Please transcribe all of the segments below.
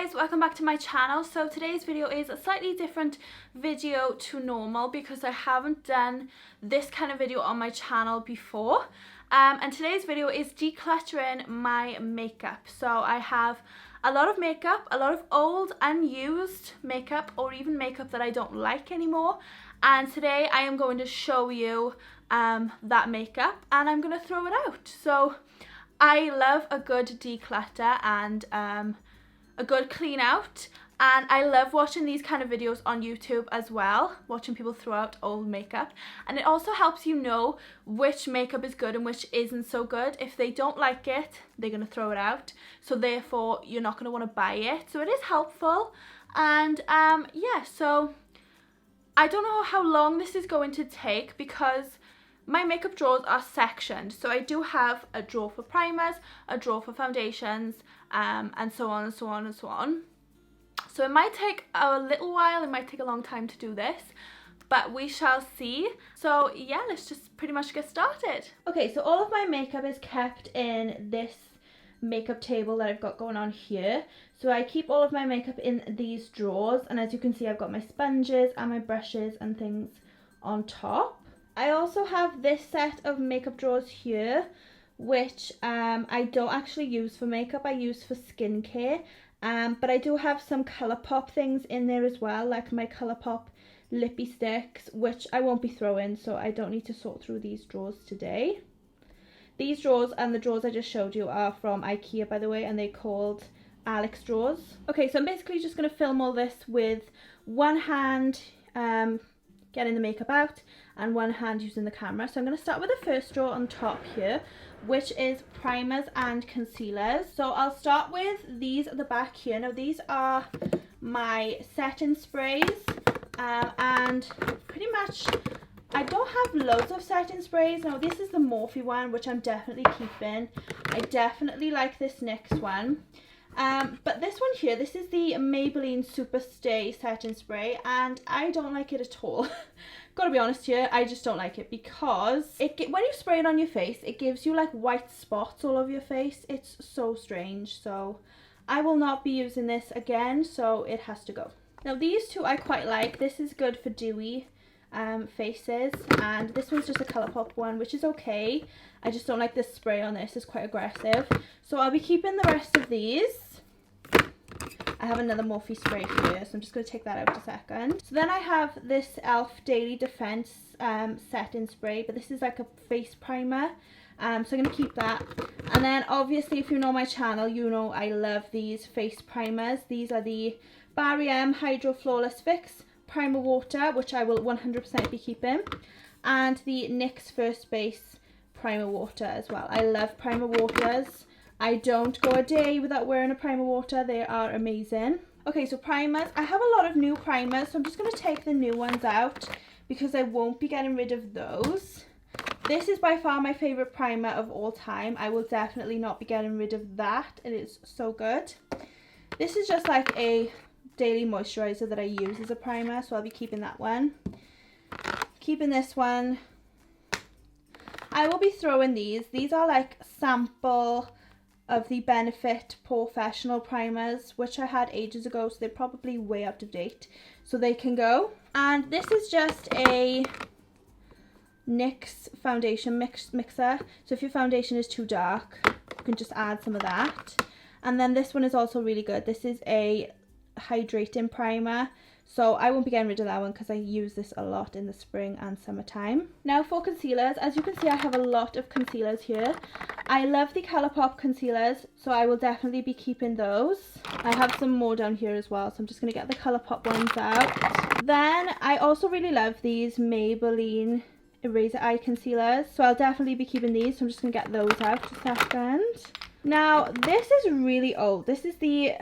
guys, welcome back to my channel. So today's video is a slightly different video to normal because I haven't done this kind of video on my channel before. And today's video is decluttering my makeup. So I have a lot of makeup, a lot of old unused makeup, or even makeup that I don't like anymore. And today I am going to show you that makeup and I'm going to throw it out. So I love a good declutter and a good clean out, and I love watching these kind of videos on YouTube as well, watching people throw out old makeup. And it also helps you know which makeup is good and which isn't so good. If they don't like it, they're going to throw it out, so therefore you're not going to want to buy it. So it is helpful. And yeah, so I don't know how long this is going to take because my makeup drawers are sectioned. So I do have a drawer for primers, a drawer for foundations, and so on and so on and so on. So it might take a little while, it might take a long time to do this, but we shall see. So yeah, let's just pretty much get started. Okay, so all of my makeup is kept in this makeup table that I've got going on here. So I keep all of my makeup in these drawers, and as you can see, I've got my sponges and my brushes and things on top. I also have this set of makeup drawers here, which I don't actually use for makeup, I use for skincare. But I do have some Colourpop things in there as well, like my Colourpop lippy sticks, which I won't be throwing, so I don't need to sort through these drawers today. These drawers and the drawers I just showed you are from IKEA, by the way, and they're called Alex drawers. Okay, so I'm basically just going to film all this with one hand, getting the makeup out, and one hand using the camera. So I'm going to start with the first drawer on top here, which is primers and concealers. So I'll start with these at the back here. Now these are my setting sprays, and pretty much I don't have loads of setting sprays. Now this is the Morphe one, which I'm definitely keeping. I definitely like this next one. But this one here, this is the Maybelline Super Stay setting spray, and I don't like it at all. Gotta be honest here, I just don't like it because when you spray it on your face, it gives you like white spots all over your face. It's so strange, so I will not be using this again, so it has to go. Now these two I quite like. This is good for dewy faces, and this one's just a Colourpop one, which is okay. I just don't like this spray on this, it's quite aggressive. So I'll be keeping the rest of these. I have another Morphe spray here, so I'm just going to take that out in a second. So then I have this e.l.f. Daily Defense setting spray, but this is like a face primer. So I'm going to keep that. And then obviously, if you know my channel, you know I love these face primers. These are the Barry M Hydro Flawless Fix Primer Water, which I will 100% be keeping. And the NYX First Base Primer Water as well. I love primer waters. I don't go a day without wearing a primer water. They are amazing. Okay, so primers. I have a lot of new primers, so I'm just going to take the new ones out because I won't be getting rid of those. This is by far my favourite primer of all time. I will definitely not be getting rid of that. It is so good. This is just like a daily moisturiser that I use as a primer, so I'll be keeping that one. Keeping this one. I will be throwing these. These are like sample of the Benefit Professional primers, which I had ages ago, so they're probably way out of date, so they can go. And this is just a NYX foundation mixer, so if your foundation is too dark, you can just add some of that. And then this one is also really good. This is a hydrating primer, so I won't be getting rid of that one because I use this a lot in the spring and summertime. Now for concealers, as you can see, I have a lot of concealers here. I love the Colourpop concealers, so I will definitely be keeping those. I have some more down here as well, so I'm just going to get the Colourpop ones out. Then I also really love these Maybelline Eraser Eye Concealers, so I'll definitely be keeping these, so I'm just going to get those out in a second. Now this is really old. This is the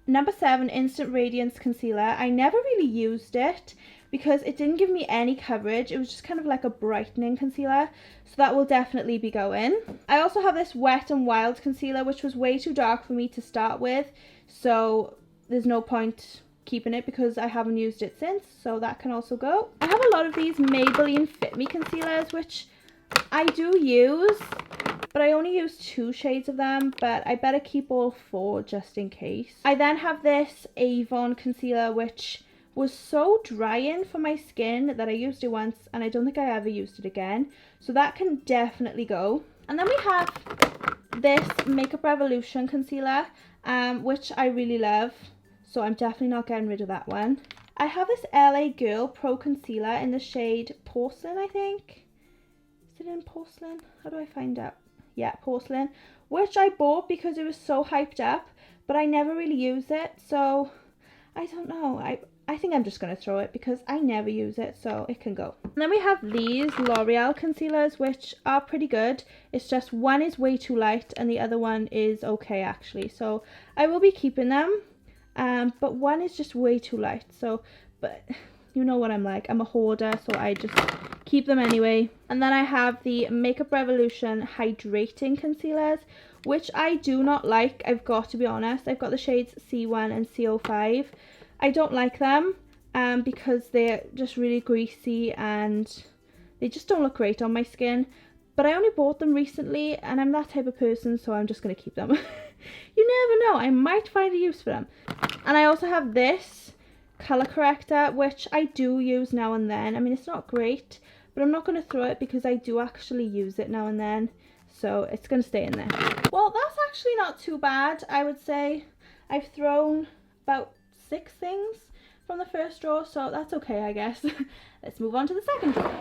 number 7 Instant Radiance Concealer. I never really used it because it didn't give me any coverage. It was just kind of like a brightening concealer, so that will definitely be going. I also have this Wet n Wild concealer, which was way too dark for me to start with, so there's no point keeping it because I haven't used it since, so that can also go. I have a lot of these Maybelline Fit Me concealers, which I do use, but I only use 2 shades of them, but I better keep all 4 just in case. I then have this Avon concealer, which was so drying for my skin that I used it once and I don't think I ever used it again, so that can definitely go. And then we have this Makeup Revolution concealer, which I really love, so I'm definitely not getting rid of that one. I have this LA Girl Pro Concealer in the shade Porcelain, I think. Is it in Porcelain? How do I find out? Yeah, Porcelain, which I bought because it was so hyped up, but I never really use it, so I don't know. I think I'm just going to throw it because I never use it, so it can go. And then we have these L'Oreal concealers, which are pretty good. It's just one is way too light and the other one is okay actually, so I will be keeping them. But one is just way too light, so, but you know what I'm like, I'm a hoarder, so I just keep them anyway. And then I have the Makeup Revolution Hydrating Concealers, which I do not like, I've got to be honest. I've got the shades C1 and C05. I don't like them because they're just really greasy and they just don't look great on my skin. But I only bought them recently and I'm that type of person, so I'm just going to keep them. You never know, I might find a use for them. And I also have this colour corrector, which I do use now and then. I mean, it's not great, but I'm not going to throw it because I do actually use it now and then. So it's going to stay in there. Well, that's actually not too bad, I would say. I've thrown about 6 things from the first drawer, so that's okay, I guess. Let's move on to the second drawer.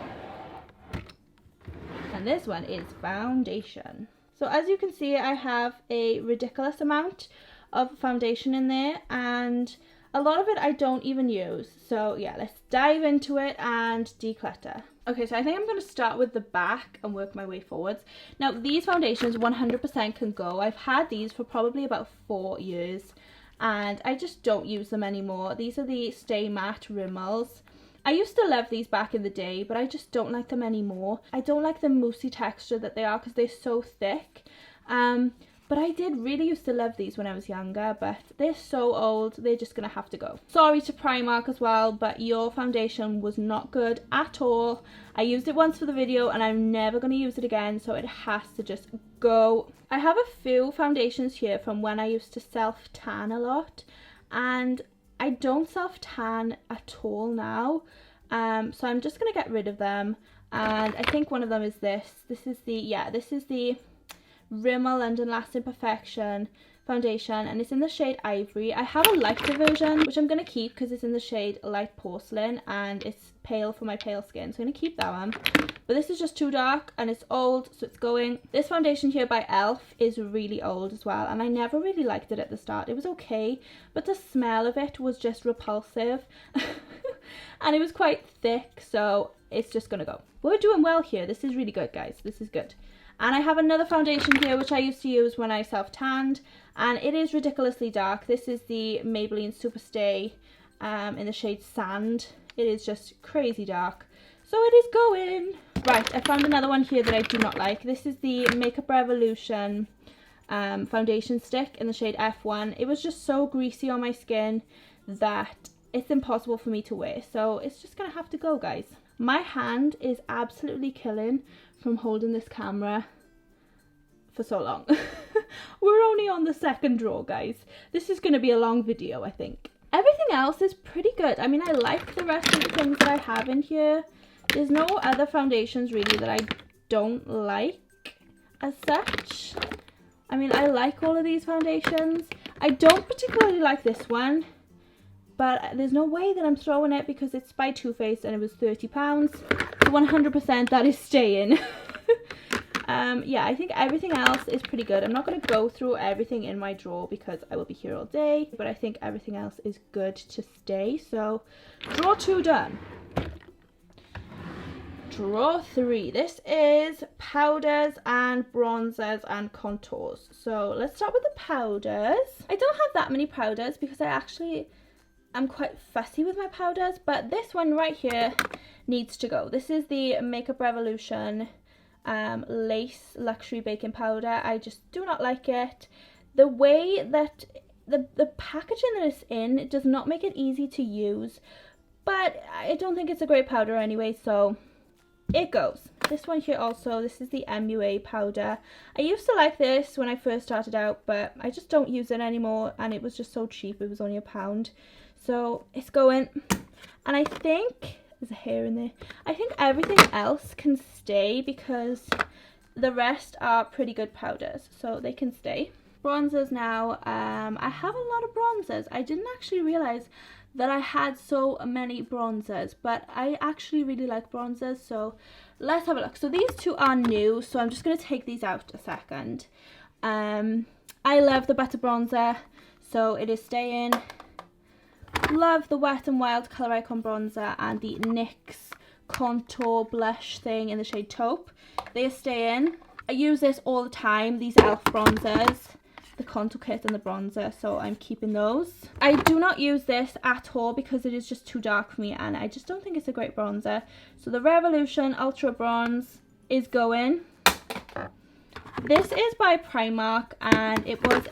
And this one is foundation. So as you can see, I have a ridiculous amount of foundation in there, and a lot of it I don't even use. So yeah, let's dive into it and declutter. Okay, so I think I'm going to start with the back and work my way forwards. Now, these foundations 100% can go. I've had these for probably about 4 years and I just don't use them anymore. These are the Stay Matte Rimmels. I used to love these back in the day, but I just don't like them anymore. I don't like the moussey texture that they are because they're so thick. But I did really used to love these when I was younger, but they're so old, they're just going to have to go. Sorry to Primark as well, but your foundation was not good at all. I used it once for the video and I'm never going to use it again, so it has to just go. I have a few foundations here from when I used to self-tan a lot, and I don't self-tan at all now, so I'm just going to get rid of them. And I think one of them is this. This is the Rimmel London Lasting Perfection foundation, and it's in the shade Ivory. I have a lighter version, which I'm going to keep because it's in the shade Light Porcelain, and it's pale for my pale skin, so I'm going to keep that one. But this is just too dark, and it's old, so it's going. This foundation here by e.l.f. is really old as well, and I never really liked it at the start. It was okay, but the smell of it was just repulsive. And it was quite thick, so it's just going to go. We're doing well here. This is really good, guys. This is good. And I have another foundation here which I used to use when I self-tanned, and it is ridiculously dark. This is the Maybelline Superstay in the shade Sand. It is just crazy dark, so it is going. Right, I found another one here that I do not like. This is the Makeup Revolution foundation stick in the shade F1. It was just so greasy on my skin that it's impossible for me to wear, so it's just gonna have to go, guys. My hand is absolutely killing from holding this camera for so long. We're only on the second drawer, guys. This is going to be a long video, I think. Everything else is pretty good. I mean, I like the rest of the things that I have in here. There's no other foundations really that I don't like as such. I mean, I like all of these foundations. I don't particularly like this one, but there's no way that I'm throwing it because it's by Too Faced and it was £30. So 100% that is staying. Yeah, I think everything else is pretty good. I'm not going to go through everything in my drawer because I will be here all day, but I think everything else is good to stay. So drawer 2 done. Drawer 3. This is powders and bronzers and contours. So let's start with the powders. I don't have that many powders because I'm quite fussy with my powders, but this one right here needs to go. This is the Makeup Revolution Lace Luxury Baking Powder. I just do not like it. The way that the packaging that it's in does not make it easy to use, but I don't think it's a great powder anyway, so it goes. This one here also, this is the MUA powder. I used to like this when I first started out, but I just don't use it anymore, and it was just so cheap. It was only £1. So it's going. And I think there's a hair in there. I think everything else can stay because the rest are pretty good powders, so they can stay. Bronzers now. I have a lot of bronzers. I didn't actually realize that I had so many bronzers, but I actually really like bronzers, so let's have a look. So these two are new, so I'm just going to take these out a second. I love the Butter Bronzer, so it is staying. Love the Wet n Wild Colour Icon Bronzer and the NYX Contour Blush thing in the shade Taupe. They are staying. I use this all the time, these e.l.f. bronzers, the contour kit and the bronzer, so I'm keeping those. I do not use this at all because it is just too dark for me, and I just don't think it's a great bronzer. So the Revolution Ultra Bronze is going. This is by Primark, and it was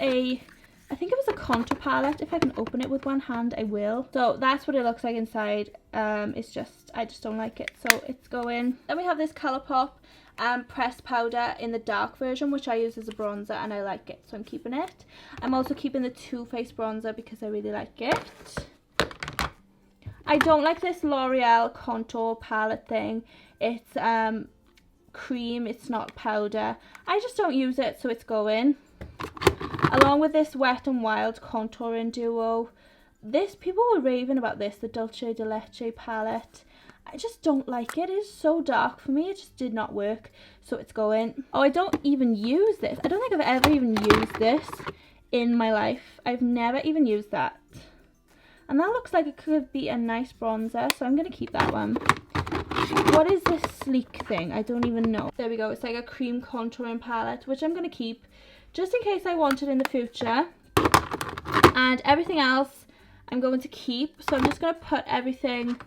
I think it was a contour palette. If I can open it with one hand, I will. So that's what it looks like inside. It's just, I just don't like it, so it's going. Then we have this Colourpop pressed powder in the dark version, which I use as a bronzer, and I like it, so I'm keeping it. I'm also keeping the Too Faced bronzer because I really like it. I don't like this L'Oreal contour palette thing. It's cream, it's not powder. I just don't use it, so it's going. Along with this Wet n Wild contouring duo. People were raving about this, the Dulce de Leche palette. I just don't like it. It is so dark for me. It just did not work, so it's going. Oh, I don't even use this. I don't think I've ever even used this in my life. I've never even used that. And that looks like it could be a nice bronzer, so I'm going to keep that one. What is this sleek thing? I don't even know. There we go. It's like a cream contouring palette, which I'm going to keep just in case I want it in the future. And everything else I'm going to keep. So I'm just going to put everything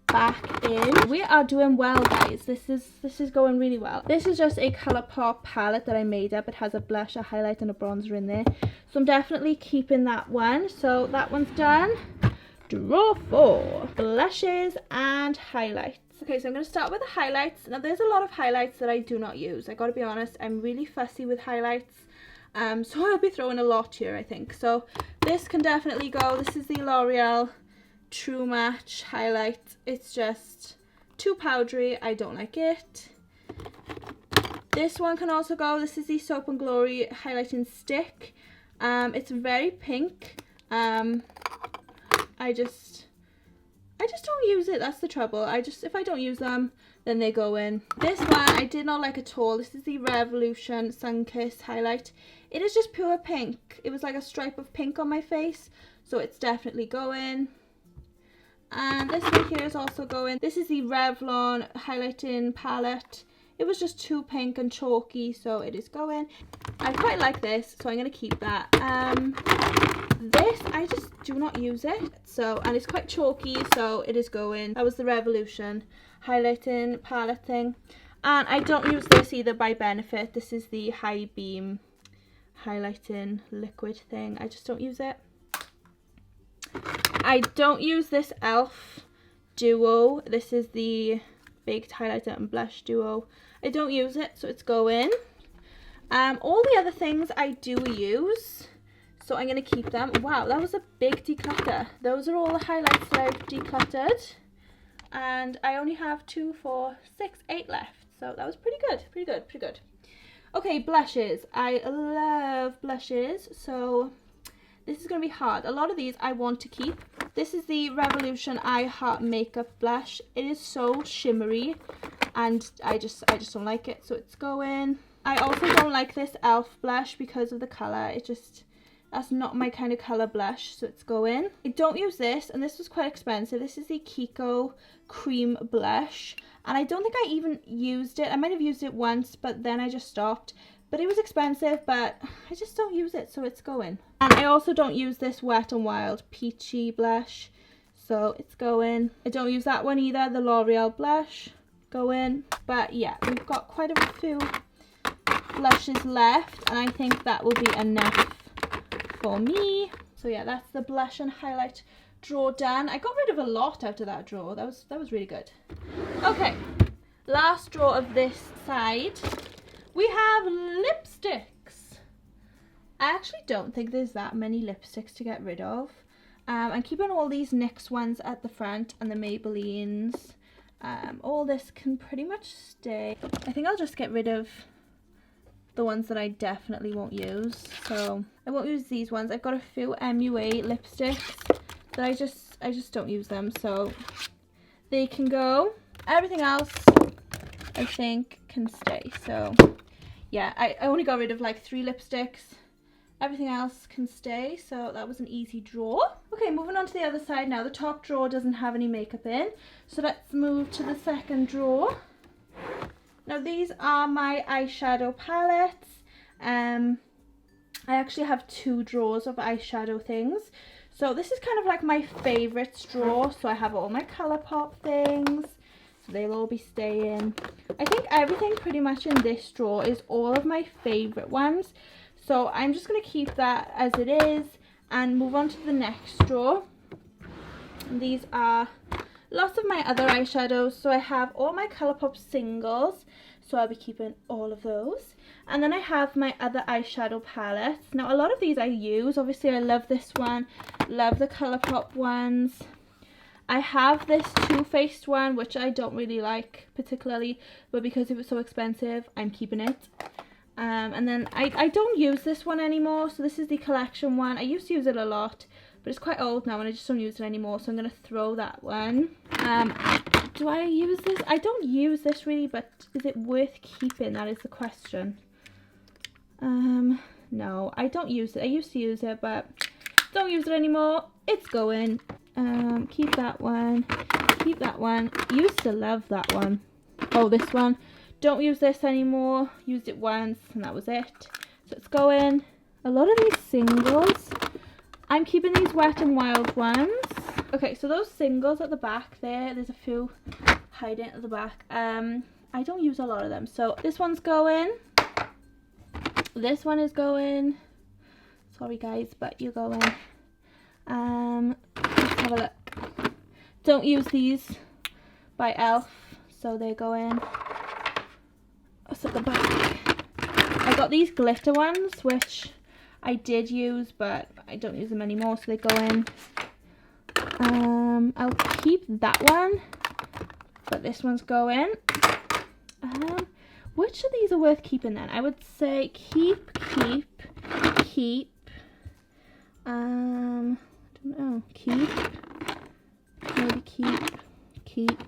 back in. We are doing well, guys. This is going really well. This is just a Colourpop palette that I made up. It has a blush, a highlight and a bronzer in there, so I'm definitely keeping that one. So that one's done. Draw 4, blushes and highlights. Okay, so I'm going to start with the highlights. Now there's a lot of highlights that I do not use. I gotta be honest, I'm really fussy with highlights, so I'll be throwing a lot here, I think. So this can definitely go. This is the L'Oreal True Match highlight. It's just too powdery. I don't like it. This one can also go. This is the Soap and Glory highlighting stick. It's very pink. I just don't use it. That's the trouble. If I don't use them, then they go in. This one I did not like at all. This is the Revolution Sunkiss highlight. It is just pure pink. It was like a stripe of pink on my face, so it's definitely going. And this one here is also going. This is the Revlon highlighting palette. It was just too pink and chalky, so it is going. I quite like this, so I'm going to keep that. This, I just do not use it. So, and it's quite chalky, so it is going. That was the Revolution highlighting palette thing. And I don't use this either by Benefit. This is the High Beam highlighting liquid thing. I just don't use it. I don't use this e.l.f. duo. This is the Baked Highlighter and Blush duo. I don't use it, so it's going. All the other things I do use, so I'm going to keep them. Wow, that was a big declutter. Those are all the highlights that I've decluttered. And I only have 2, 4, 6, 8 left. So that was pretty good, pretty good, pretty good. Okay, blushes. I love blushes, so this is going to be hard. A lot of these I want to keep. This is the Revolution I Heart Makeup Blush. It is so shimmery, and I just don't like it, so it's going. I also don't like this e.l.f. blush because of the colour. That's not my kind of colour blush, so it's going. I don't use this, and this was quite expensive. This is the Kiko Cream Blush, and I don't think I even used it. I might have used it once, but then I just stopped. But it was expensive, but I just don't use it, so it's going. And I also don't use this Wet n Wild Peachy blush, so it's going. I don't use that one either, the L'Oreal blush, going. But yeah, we've got quite a few blushes left, and I think that will be enough for me. So yeah, that's the blush and highlight drawer done. I got rid of a lot out of that drawer. That was really good. Okay, last drawer of this side, we have lipsticks. I actually don't think there's that many lipsticks to get rid of. I'm keeping all these NYX ones at the front and the Maybellines. All this can pretty much stay. I think I'll just get rid of the ones that I definitely won't use. So I won't use these ones. I've got a few MUA lipsticks that I just don't use them, so they can go. Everything else I think can stay. So yeah, I only got rid of like 3 lipsticks. Everything else can stay, so that was an easy drawer. Okay, moving on to the other side now. The top drawer doesn't have any makeup in, so let's move to the second drawer. Now these are my eyeshadow palettes. I actually have 2 drawers of eyeshadow things. So this is kind of like my favourites drawer. So I have all my Colourpop things, so they'll all be staying. I think everything pretty much in this drawer is all of my favourite ones. So I'm just going to keep that as it is and move on to the next drawer. And these are lots of my other eyeshadows. So I have all my Colourpop singles, so I'll be keeping all of those. And then I have my other eyeshadow palettes. Now a lot of these I use. Obviously I love this one, love the Colourpop ones. I have this Too Faced one, which I don't really like particularly, but because it was so expensive, I'm keeping it. And then I don't use this one anymore, so this is the collection one. I used to use it a lot, but it's quite old now and I just don't use it anymore, so I'm going to throw that one. Do I use this? I don't use this really, but is it worth keeping? That is the question. No, I don't use it. I used to use it, but don't use it anymore. It's going. Keep that one. Keep that one. Used to love that one. Oh, this one. Don't use this anymore. Used it once and that was it. So it's going. A lot of these singles. I'm keeping these Wet n Wild ones. Okay, so those singles at the back there's a few hiding at the back. I don't use a lot of them. So this one's going. This one is going. Sorry guys, but you're going. Let's have a look. Don't use these by e.l.f. So they're going. What's at the back? I got these glitter ones, which I did use, but I don't use them anymore, so they go in. I'll keep that one, but this one's going. Which of these are worth keeping then? I would say keep. I don't know. Keep. Maybe keep.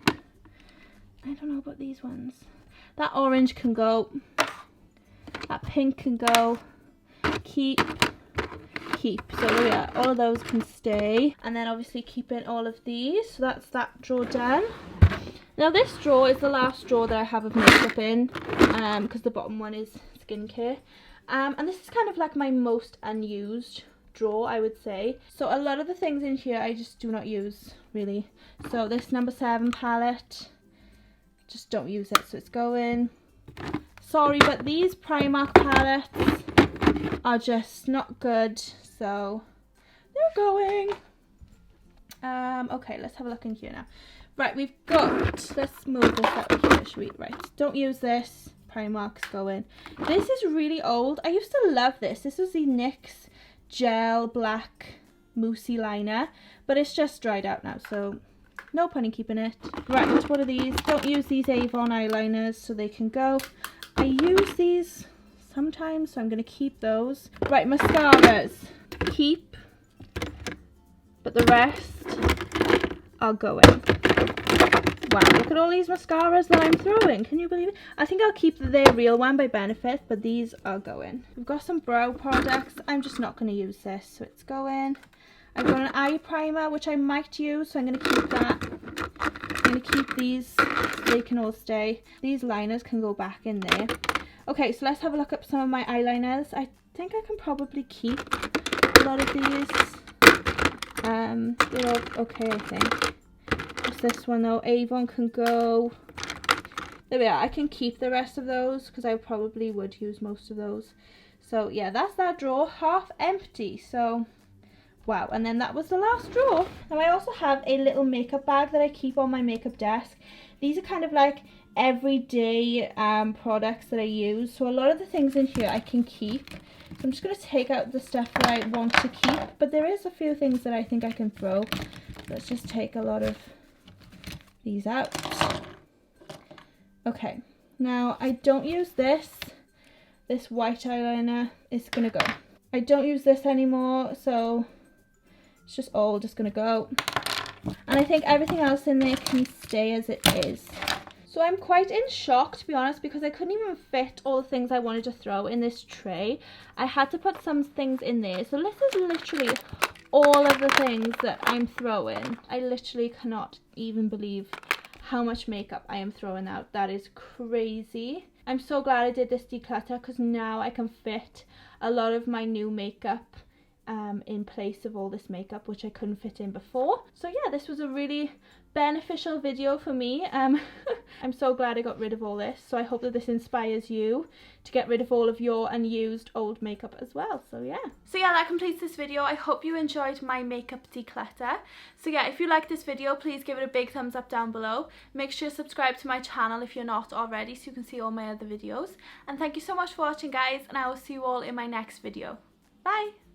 I don't know about these ones. That orange can go. That pink can go. Keep. So there we are. All of those can stay. And then obviously keeping all of these. So that's that drawer done. Now this drawer is the last drawer that I have of makeup in. Because the bottom one is skincare. And this is kind of like my most unused drawer, I would say. So a lot of the things in here I just do not use, really. So this number 7 palette, just don't use it, so it's going. Sorry, but these Primark palettes are just not good, so they're going. Okay, let's have a look in here now. Right, we've got, let's move this out of here, should we? Right, don't use this. Primark's going. This is really old. I used to love this. This was the NYX Gel Black Moussey Liner, but it's just dried out now, so no point in keeping it. Right, what are these? Don't use these Avon eyeliners, so they can go. I use these sometimes, so I'm going to keep those. Right, mascaras. Keep, but the rest are going. Wow, look at all these mascaras that I'm throwing. Can you believe it? I think I'll keep the Real one by Benefit, but these are going. We've got some brow products. I'm just not going to use this, so it's going. I've got an eye primer, which I might use, so I'm going to keep that. I'm going to keep these, so they can all stay. These liners can go back in there. Okay, so let's have a look at some of my eyeliners. I think I can probably keep a lot of these. They're all okay, I think. Just this one though, Avon can go. There we are. I can keep the rest of those because I probably would use most of those. So yeah, that's that drawer, half empty. So Wow, and then that was the last drawer. Now I also have a little makeup bag that I keep on my makeup desk. These are kind of like everyday products that I use. So a lot of the things in here I can keep. So I'm just going to take out the stuff that I want to keep. But there is a few things that I think I can throw. Let's just take a lot of these out. Okay, now I don't use this. This white eyeliner is going to go. I don't use this anymore, so it's just all just going to go. And I think everything else in there can stay as it is. So I'm quite in shock, to be honest, because I couldn't even fit all the things I wanted to throw in this tray. I had to put some things in there. So this is literally all of the things that I'm throwing. I literally cannot even believe how much makeup I am throwing out. That is crazy. I'm so glad I did this declutter because now I can fit a lot of my new makeup in place of all this makeup, which I couldn't fit in before. So yeah, this was a really beneficial video for me. I'm so glad I got rid of all this. So I hope that this inspires you to get rid of all of your unused old makeup as well. So yeah. So yeah, that completes this video. I hope you enjoyed my makeup declutter. So yeah, if you like this video, please give it a big thumbs up down below. Make sure to subscribe to my channel if you're not already, so you can see all my other videos. And thank you so much for watching, guys, and I will see you all in my next video. Bye!